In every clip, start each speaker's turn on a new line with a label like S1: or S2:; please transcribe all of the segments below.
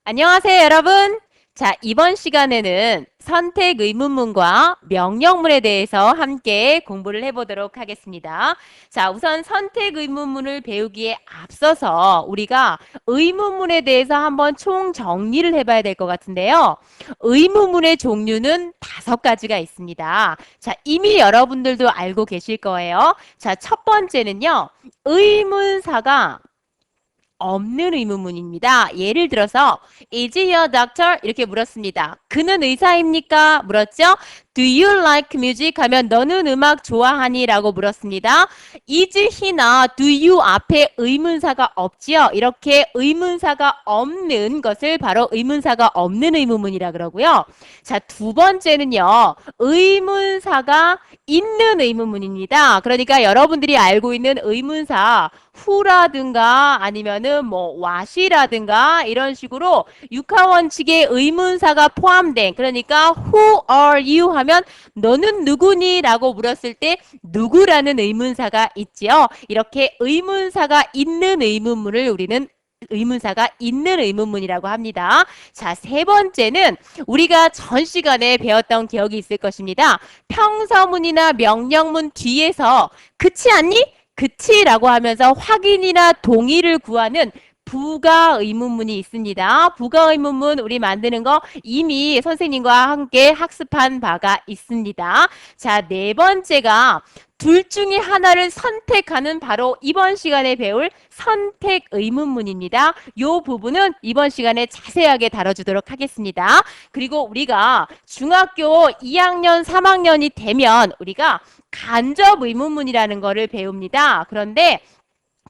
S1: 안녕하세요, 여러분. 자, 이번 시간에는 선택 의문문과 명령문에 대해서 함께 공부를 해보도록 하겠습니다. 자, 우선 선택 의문문을 배우기에 앞서서 우리가 의문문에 대해서 한번 총 정리를 해봐야 될 것 같은데요. 의문문의 종류는 5가지가 있습니다. 자, 이미 여러분들도 알고 계실 거예요. 자, 첫 번째는요, 의문사가 없는 의문문입니다. 예를 들어서 Is he a doctor? 이렇게 물었습니다. 그는 의사입니까? 물었죠. Do you like music? 하면 너는 음악 좋아하니? 라고 물었습니다. Is he나 do you 앞에 의문사가 없지요. 이렇게 의문사가 없는 것을 바로 의문사가 없는 의문문이라 그러고요. 자, 두 번째는요. 의문사가 있는 의문문입니다. 그러니까 여러분들이 알고 있는 의문사 who라든가 아니면은 뭐 what이라든가 이런 식으로 육하원칙의 의문사가 포함된, 그러니까 who are you 하면 너는 누구니? 라고 물었을 때 누구라는 의문사가 있지요. 이렇게 의문사가 있는 의문문을 우리는 의문사가 있는 의문문이라고 합니다. 자, 세 번째는 우리가 전 시간에 배웠던 기억이 있을 것입니다. 평서문이나 명령문 뒤에서 그치 않니? 그치라고 하면서 확인이나 동의를 구하는 부가 의문문이 있습니다. 부가 의문문 우리 만드는 거 이미 선생님과 함께 학습한 바가 있습니다. 자, 네 번째가 둘 중에 하나를 선택하는 바로 이번 시간에 배울 선택 의문문입니다. 이 부분은 이번 시간에 자세하게 다뤄주도록 하겠습니다. 그리고 우리가 중학교 2학년, 3학년이 되면 우리가 간접 의문문이라는 거를 배웁니다. 그런데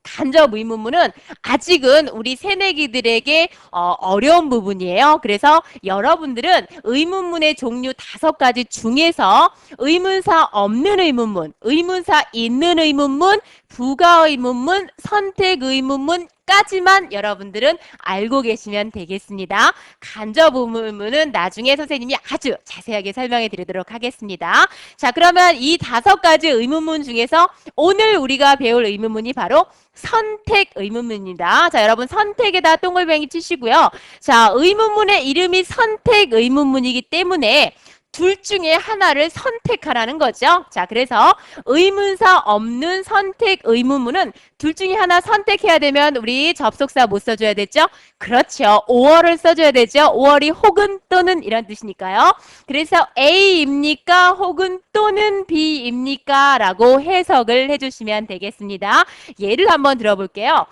S1: 간접 의문문은 아직은 우리 새내기들에게 어려운 부분이에요. 그래서 여러분들은 의문문의 종류 5가지 중에서 의문사 없는 의문문, 의문사 있는 의문문, 부가 의문문, 선택 의문문 까지만 여러분들은 알고 계시면 되겠습니다. 간접 의문문은 나중에 선생님이 아주 자세하게 설명해 드리도록 하겠습니다. 자, 그러면 이 5가지 의문문 중에서 오늘 우리가 배울 의문문이 바로 선택 의문문입니다. 자, 여러분 선택에다 동글뱅이 치시고요. 자, 의문문의 이름이 선택 의문문이기 때문에 둘 중에 하나를 선택하라는 거죠. 자, 그래서 의문사 없는 선택 의문문은 둘 중에 하나 선택해야 되면 우리 접속사 못 써줘야 되죠? 그렇죠. or를 써줘야 되죠. or이 혹은 또는 이런 뜻이니까요. 그래서 A입니까? 혹은 또는 B입니까? 라고 해석을 해주시면 되겠습니다. 예를 한번 들어볼게요.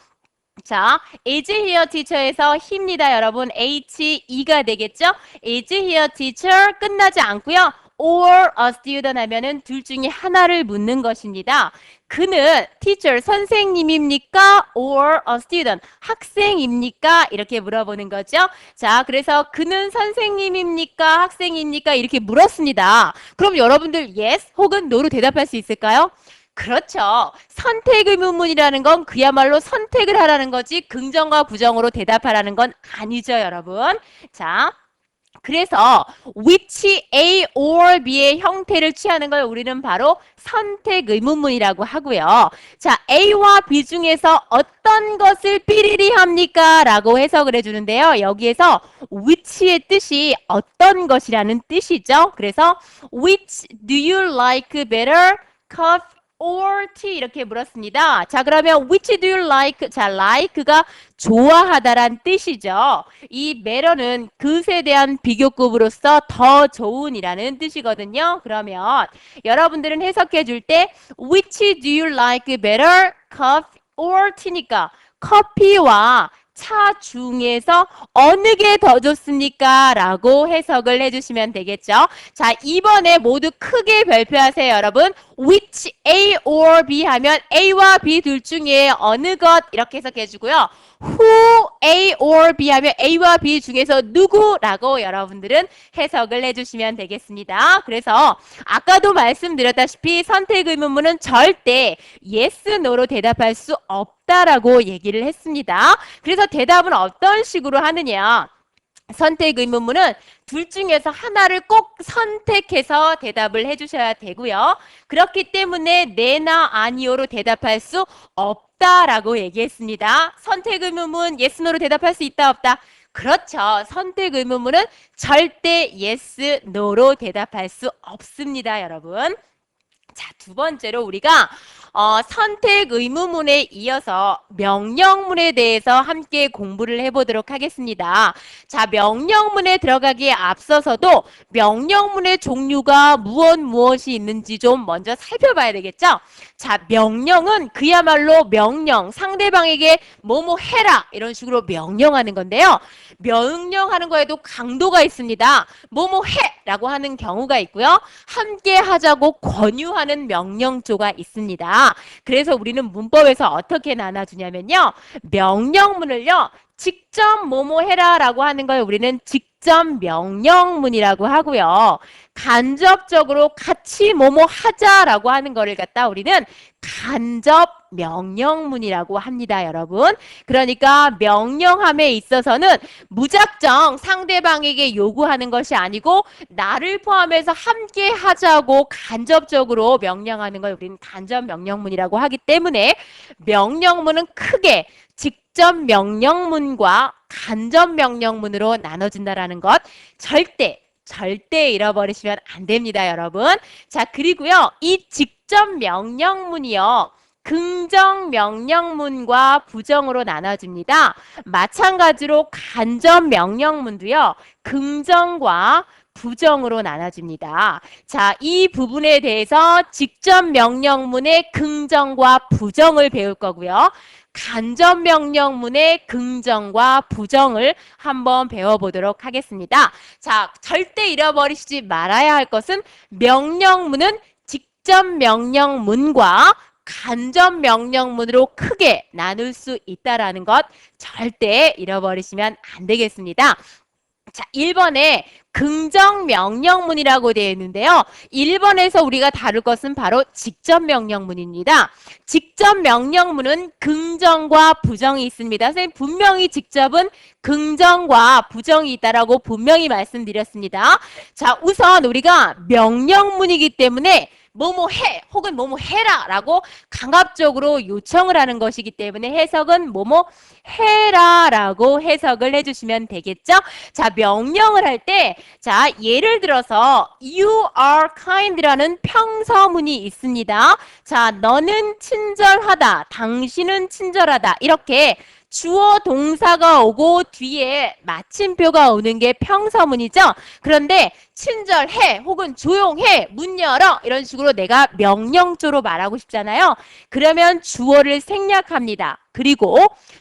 S1: 자, is here teacher에서 he입니다, 여러분. H-E가 되겠죠? is here teacher 끝나지 않고요. or a student 하면은 둘 중에 하나를 묻는 것입니다. 그는 teacher 선생님입니까? or a student 학생입니까? 이렇게 물어보는 거죠. 자, 그래서 그는 선생님입니까? 학생입니까? 이렇게 물었습니다. 그럼 여러분들 yes 혹은 no로 대답할 수 있을까요? 그렇죠. 선택 의문문이라는 건 그야말로 선택을 하라는 거지 긍정과 부정으로 대답하라는 건 아니죠, 여러분. 자, 그래서 which A or B의 형태를 취하는 걸 우리는 바로 선택 의문문이라고 하고요. 자, A와 B 중에서 어떤 것을 삐리리 합니까? 라고 해석을 해주는데요. 여기에서 which의 뜻이 어떤 것이라는 뜻이죠. 그래서 which do you like better? coffee or tea 이렇게 물었습니다. 자, 그러면 which do you like? 자, like가 좋아하다란 뜻이죠. 이 better는 그것에 대한 비교급으로서 더 좋은이라는 뜻이거든요. 그러면 여러분들은 해석해 줄 때 which do you like better? coffee or tea니까 커피와 차 중에서 어느 게 더 좋습니까? 라고 해석을 해주시면 되겠죠. 자, 이번에 모두 크게 발표하세요, 여러분. which A or B 하면 A와 B 둘 중에 어느 것 이렇게 해석해주고요. who A or B 하면 A와 B 중에서 누구라고 여러분들은 해석을 해주시면 되겠습니다. 그래서 아까도 말씀드렸다시피 선택 의문문은 절대 yes, no로 대답할 수 없다라고 얘기를 했습니다. 그래서 대답은 어떤 식으로 하느냐? 선택 의문문은 둘 중에서 하나를 꼭 선택해서 대답을 해주셔야 되고요. 그렇기 때문에 네나 아니오로 대답할 수 없다라고 얘기했습니다. 선택 의문문 yes, no로 대답할 수 있다 없다? 그렇죠. 선택 의문문은 절대 yes, no로 대답할 수 없습니다, 여러분. 자, 두 번째로 우리가 선택 의무문에 이어서 명령문에 대해서 함께 공부를 해보도록 하겠습니다. 자, 명령문에 들어가기에 앞서서도 명령문의 종류가 무엇이 있는지 좀 먼저 살펴봐야 되겠죠? 자, 명령은 그야말로 명령, 상대방에게 뭐뭐 해라 이런 식으로 명령하는 건데요. 명령하는 거에도 강도가 있습니다. 뭐뭐 해! 라고 하는 경우가 있고요. 함께 하자고 권유하는 명령조가 있습니다. 그래서 우리는 문법에서 어떻게 나눠주냐면요. 명령문을요. 직접 뭐뭐 해라 라고 하는 걸 우리는 직접 명령문이라고 하고요. 간접적으로 같이 뭐뭐 하자라고 하는 거를 갖다 우리는 간접 명령문이라고 합니다, 여러분. 그러니까 명령함에 있어서는 무작정 상대방에게 요구하는 것이 아니고 나를 포함해서 함께 하자고 간접적으로 명령하는 걸 우리는 간접 명령문이라고 하기 때문에 명령문은 크게 직접 명령문과 간접 명령문으로 나눠진다라는 것 절대 잃어버리시면 안 됩니다, 여러분. 자, 그리고요. 이 직접 명령문이요. 긍정 명령문과 부정으로 나눠집니다. 마찬가지로 간접 명령문도요. 긍정과 부정으로 나눠집니다. 자, 이 부분에 대해서 직접 명령문의 긍정과 부정을 배울 거고요. 간접 명령문의 긍정과 부정을 한번 배워보도록 하겠습니다. 자, 절대 잃어버리시지 말아야 할 것은 명령문은 직접 명령문과 간접 명령문으로 크게 나눌 수 있다라는 것 절대 잃어버리시면 안 되겠습니다. 자, 1번에 긍정 명령문이라고 되어 있는데요. 1번에서 우리가 다룰 것은 바로 직접 명령문입니다. 직접 명령문은 긍정과 부정이 있습니다. 선생님 분명히 직접은 긍정과 부정이 있다라고 분명히 말씀드렸습니다. 자, 우선 우리가 명령문이기 때문에 뭐뭐 해 혹은 뭐뭐 해라 라고 강압적으로 요청을 하는 것이기 때문에 해석은 뭐뭐 해라 라고 해석을 해주시면 되겠죠. 자, 명령을 할 때 자, 예를 들어서 you are kind라는 평서문이 있습니다. 자, 너는 친절하다, 당신은 친절하다 이렇게 주어 동사가 오고 뒤에 마침표가 오는 게 평서문이죠. 그런데 친절해 혹은 조용해, 문 열어 이런 식으로 내가 명령조로 말하고 싶잖아요. 그러면 주어를 생략합니다. 그리고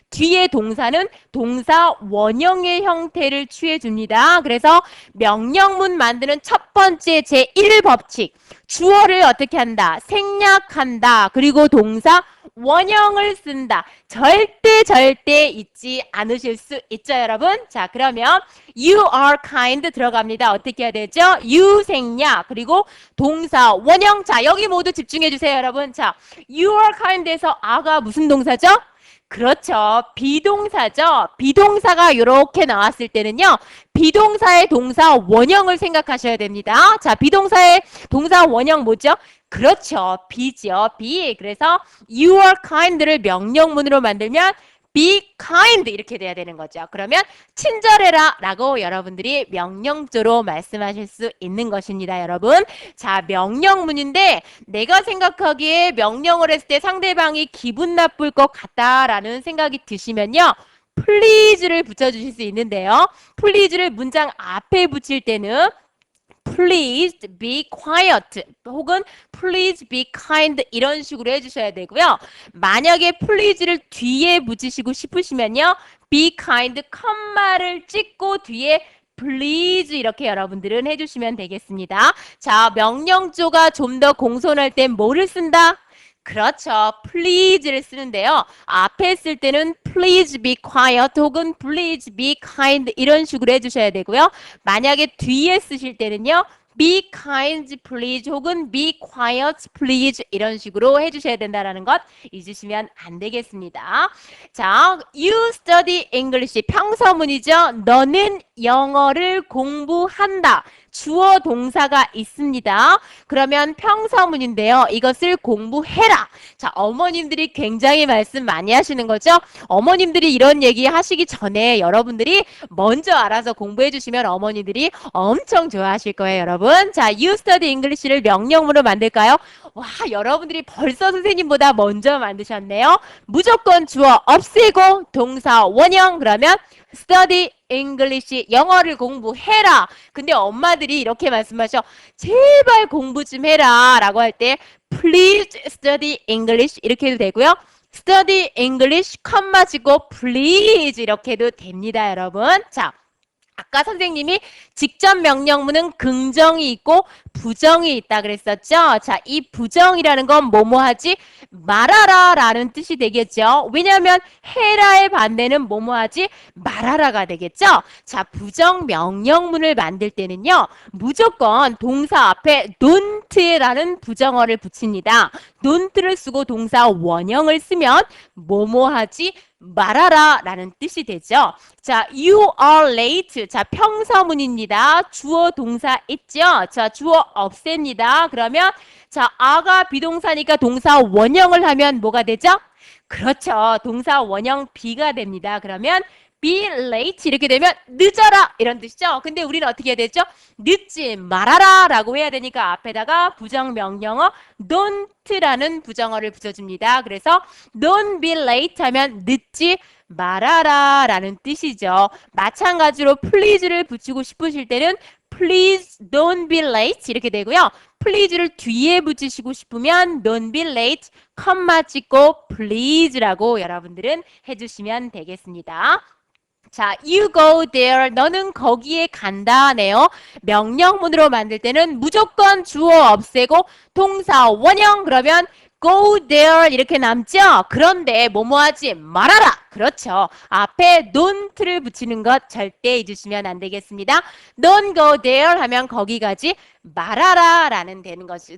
S1: 뒤에 동사는 동사 원형의 형태를 취해줍니다. 그래서 명령문 만드는 첫 번째 제1법칙 주어를 어떻게 한다? 생략한다. 그리고 동사 원형을 쓴다. 절대 잊지 않으실 수 있죠, 여러분? 자, 그러면 you are kind 들어갑니다. 어떻게 해야 되죠? you 생략 그리고 동사 원형. 자, 여기 모두 집중해 주세요, 여러분. 자, you are kind에서 a가 무슨 동사죠? 그렇죠. 비동사죠. 비동사가 이렇게 나왔을 때는요. 비동사의 동사 원형을 생각하셔야 됩니다. 자, 비동사의 동사 원형 뭐죠? 그렇죠. be죠. be. 그래서 you are kind를 명령문으로 만들면 be kind 이렇게 돼야 되는 거죠. 그러면 친절해라 라고 여러분들이 명령조로 말씀하실 수 있는 것입니다, 여러분. 자, 명령문인데 내가 생각하기에 명령을 했을 때 상대방이 기분 나쁠 것 같다라는 생각이 드시면요. please를 붙여주실 수 있는데요. please를 문장 앞에 붙일 때는 please be quiet 혹은 please be kind 이런 식으로 해주셔야 되고요. 만약에 please를 뒤에 붙이시고 싶으시면요. be kind, 컴마를 찍고 뒤에 please 이렇게 여러분들은 해주시면 되겠습니다. 자, 명령조가 좀 더 공손할 땐 뭐를 쓴다? 그렇죠. please를 쓰는데요. 앞에 쓸 때는 please be quiet 혹은 please be kind 이런 식으로 해주셔야 되고요. 만약에 뒤에 쓰실 때는요. be kind please 혹은 be quiet please 이런 식으로 해주셔야 된다는 것 잊으시면 안 되겠습니다. 자, you study English 평서문이죠. 너는 영어를 공부한다. 주어 동사가 있습니다. 그러면 평서문인데요. 이것을 공부해라. 자, 어머님들이 굉장히 말씀 많이 하시는 거죠. 어머님들이 이런 얘기 하시기 전에 여러분들이 먼저 알아서 공부해 주시면 어머니들이 엄청 좋아하실 거예요, 여러분. 자, You study English를 명령문으로 만들까요? 와, 여러분들이 벌써 선생님보다 먼저 만드셨네요. 무조건 주어 없애고 동사 원형. 그러면 study English, 영어를 공부해라. 근데 엄마들이 이렇게 말씀하셔. 제발 공부 좀 해라 라고 할 때 please study English 이렇게 해도 되고요. study English, 컴마 지고 please 이렇게 해도 됩니다, 여러분. 자, 아까 선생님이 직접 명령문은 긍정이 있고 부정이 있다 그랬었죠. 자, 이 부정이라는 건 뭐뭐 하지? 말하라 라는 뜻이 되겠죠. 왜냐하면 해라의 반대는 뭐뭐 하지? 말하라가 되겠죠. 자, 부정 명령문을 만들 때는요. 무조건 동사 앞에 don't라는 부정어를 붙입니다. don't를 쓰고 동사 원형을 쓰면 뭐뭐 하지? 말하라 라는 뜻이 되죠. 자, you are late. 자, 평서문입니다. 주어 동사 있죠? 자, 주어 없앱니다. 그러면 자, 아가 비동사니까 동사 원형을 하면 뭐가 되죠? 그렇죠. 동사 원형 be가 됩니다. 그러면 be late 이렇게 되면 늦어라 이런 뜻이죠. 근데 우리는 어떻게 해야 되죠? 늦지 말아라 라고 해야 되니까 앞에다가 부정명령어 don't라는 부정어를 붙여줍니다. 그래서 don't be late 하면 늦지 말아라 라는 뜻이죠. 마찬가지로 please를 붙이고 싶으실 때는 please don't be late 이렇게 되고요. please를 뒤에 붙이시고 싶으면 don't be late, 컴마 찍고 please라고 여러분들은 해주시면 되겠습니다. 자, you go there. 너는 거기에 간다네요. 명령문으로 만들 때는 무조건 주어 없애고 동사 원형 그러면 go there 이렇게 남죠? 그런데 뭐뭐 하지 말아라. 그렇죠. 앞에 don't를 붙이는 것 절대 잊으시면 안 되겠습니다. Don't go there 하면 거기 가지 말아라 라는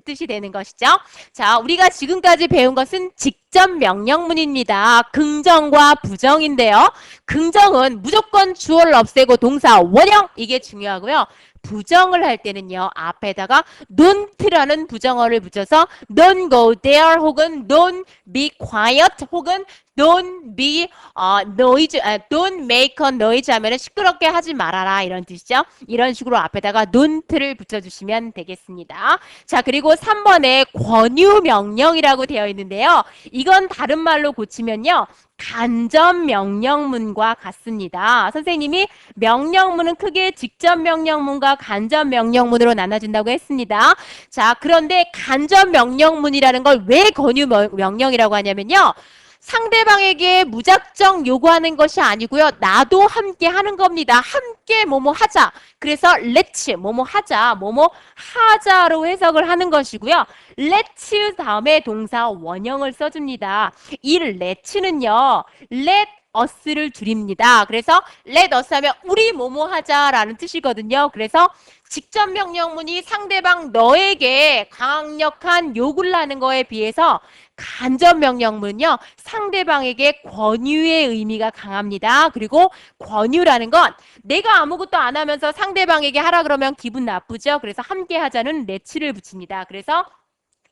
S1: 뜻이 되는 것이죠. 자, 우리가 지금까지 배운 것은 직접 명령문입니다. 긍정과 부정인데요. 긍정은 무조건 주어를 없애고 동사 원형 이게 중요하고요. 부정을 할 때는요. 앞에다가 don't라는 부정어를 붙여서 don't go there 혹은 don't be quiet 혹은 don't be don't make a noise 하면은 시끄럽게 하지 말아라 이런 뜻이죠. 이런 식으로 앞에다가 don't를 붙여주시면 되겠습니다. 자, 그리고 3번에 권유 명령이라고 되어 있는데요. 이건 다른 말로 고치면요. 간접 명령문과 같습니다. 선생님이 명령문은 크게 직접 명령문과 간접 명령문으로 나눠진다고 했습니다. 자, 그런데 간접 명령문이라는 걸 왜 권유 명령이라고 하냐면요. 상대방에게 무작정 요구하는 것이 아니고요. 나도 함께 하는 겁니다. 함께 뭐뭐 하자. 그래서 let's 뭐뭐 하자. 뭐뭐 하자로 해석을 하는 것이고요. let's 다음에 동사 원형을 써줍니다. 이 let'는요. let us를 줄입니다. 그래서 let us 하면 우리 뭐뭐 하자라는 뜻이거든요. 그래서 직접 명령문이 상대방 너에게 강력한 요구를 하는 거에 비해서 간접 명령문은요. 상대방에게 권유의 의미가 강합니다. 그리고 권유라는 건 내가 아무것도 안 하면서 상대방에게 하라 그러면 기분 나쁘죠. 그래서 함께 하자는 let'를 붙입니다. 그래서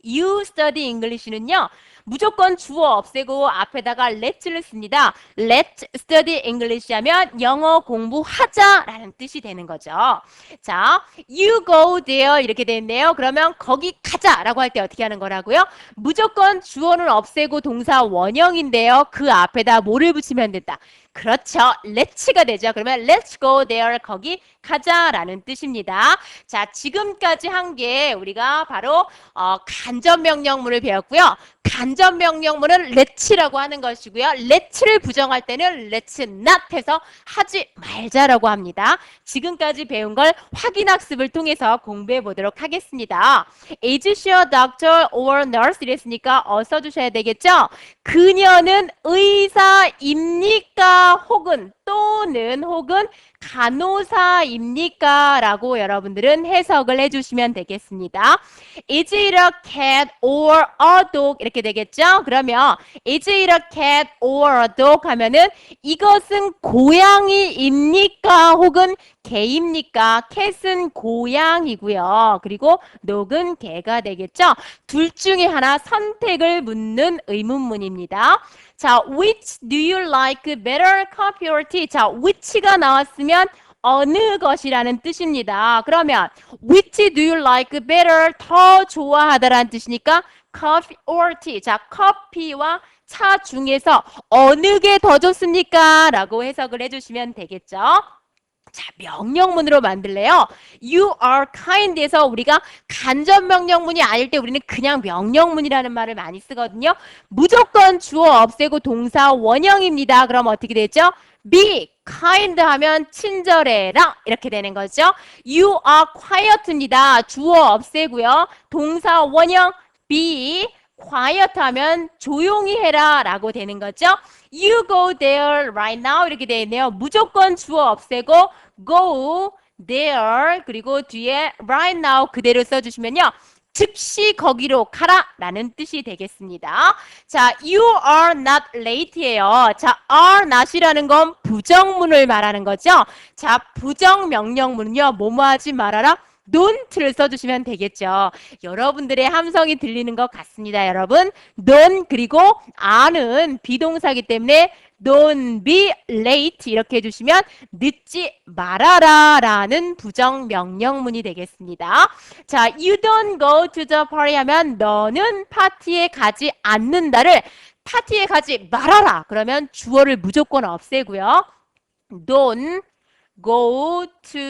S1: You study English는요. 무조건 주어 없애고 앞에다가 let'를 씁니다. Let's study English 하면 영어 공부하자라는 뜻이 되는 거죠. 자, you go there 이렇게 돼 있네요. 그러면 거기 가자라고 할 때 어떻게 하는 거라고요? 무조건 주어는 없애고 동사 원형인데요. 그 앞에다 뭐를 붙이면 된다. 그렇죠. let's가 되죠. 그러면 let's go there 거기 가자라는 뜻입니다. 자, 지금까지 한 게 우리가 바로 간접 명령문을 배웠고요. 간접 명령문은 let'라고 하는 것이고요. let'를 부정할 때는 let's not 해서 하지 말자라고 합니다. 지금까지 배운 걸 확인학습을 통해서 공부해 보도록 하겠습니다. Is she a doctor or nurse? 이랬으니까 써주셔야 되겠죠? 그녀는 의사입니까? 혹은 또는 혹은 간호사입니까? 라고 여러분들은 해석을 해주시면 되겠습니다. Is it a cat or a dog? 이렇게 되겠죠? 그러면 Is it a cat or a dog? 하면은 이것은 고양이입니까? 혹은 개입니까? 캣은 고양이고요. 그리고 dog은 개가 되겠죠? 둘 중에 하나 선택을 묻는 의문문입니다. 자, which do you like better, coffee or tea? 자, which가 나왔으면 어느 것이라는 뜻입니다. 그러면 which do you like better? 더 좋아하다라는 뜻이니까 coffee or tea. 자, 커피와 차 중에서 어느 게 더 좋습니까? 라고 해석을 해주시면 되겠죠. 자, 명령문으로 만들래요. You are kind에서 우리가 간접 명령문이 아닐 때 우리는 그냥 명령문이라는 말을 많이 쓰거든요. 무조건 주어 없애고 동사 원형입니다. 그럼 어떻게 되죠? Be kind 하면 친절해라 이렇게 되는 거죠. You are quiet입니다. 주어 없애고요. 동사 원형 be quiet 하면 조용히 해라 라고 되는 거죠. You go there right now 이렇게 되어 있네요. 무조건 주어 없애고 go there 그리고 뒤에 right now 그대로 써주시면요. 즉시 거기로 가라 라는 뜻이 되겠습니다. 자, you are not late예요. 자, are not이라는 건 부정문을 말하는 거죠. 자, 부정 명령문은요. 뭐뭐 하지 말아라. don't를 써주시면 되겠죠. 여러분들의 함성이 들리는 것 같습니다. 여러분, don't 그리고 are는 비동사기 때문에 don't be late 이렇게 해주시면 늦지 말아라 라는 부정 명령문이 되겠습니다. 자, you don't go to the party 하면 너는 파티에 가지 않는다를 파티에 가지 말아라. 그러면 주어를 무조건 없애고요. don't go to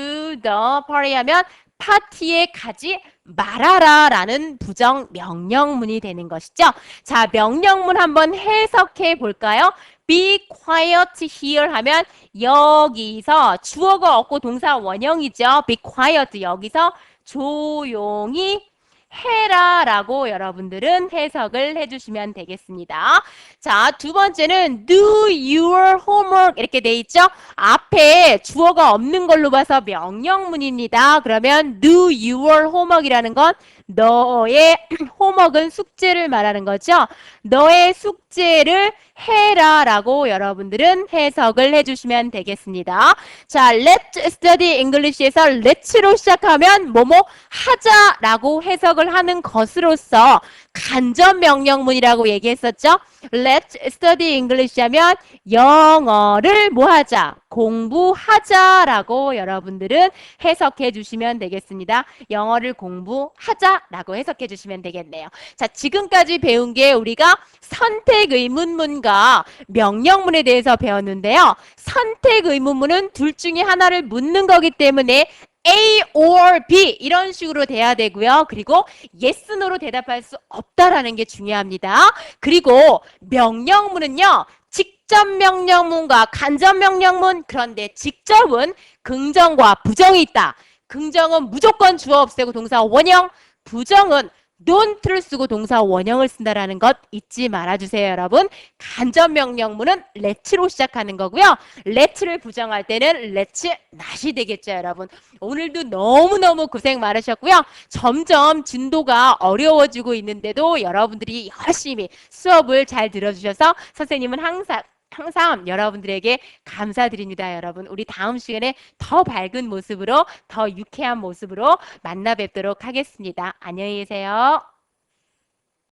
S1: the party 하면 파티에 가지 말아라 라는 부정 명령문이 되는 것이죠. 자, 명령문 한번 해석해 볼까요? Be quiet here 하면 여기서 주어가 없고 동사 원형이죠. Be quiet 여기서 조용히 해라 라고 여러분들은 해석을 해주시면 되겠습니다. 자, 두 번째는 do your homework 이렇게 돼 있죠. 앞에 주어가 없는 걸로 봐서 명령문입니다. 그러면 do your homework이라는 건 너의 homework은 숙제를 말하는 거죠. 너의 숙제를 해라 라고 여러분들은 해석을 해주시면 되겠습니다. 자, let's study English에서 let's로 시작하면 뭐뭐 하자라고 해석을 하는 것으로서 간접 명령문이라고 얘기했었죠. Let's study English 하면 영어를 뭐 하자? 공부하자라고 여러분들은 해석해 주시면 되겠습니다. 영어를 공부하자라고 해석해 주시면 되겠네요. 자, 지금까지 배운 게 우리가 선택 의문문과 명령문에 대해서 배웠는데요. 선택 의문문은 둘 중에 하나를 묻는 거기 때문에 A or B 이런 식으로 돼야 되고요. 그리고 yes, no로 대답할 수 없다라는 게 중요합니다. 그리고 명령문은요. 직접 명령문과 간접 명령문 그런데 직접은 긍정과 부정이 있다. 긍정은 무조건 주어 없애고 동사 원형, 부정은 don't를 쓰고 동사 원형을 쓴다라는 것 잊지 말아주세요, 여러분. 간접 명령문은 let'로 시작하는 거고요. let'를 부정할 때는 let's not이 되겠죠, 여러분. 오늘도 너무너무 고생 많으셨고요. 점점 진도가 어려워지고 있는데도 여러분들이 열심히 수업을 잘 들어주셔서 선생님은 항상 여러분들에게 감사드립니다, 여러분. 우리 다음 시간에 더 밝은 모습으로, 더 유쾌한 모습으로 만나 뵙도록 하겠습니다. 안녕히 계세요.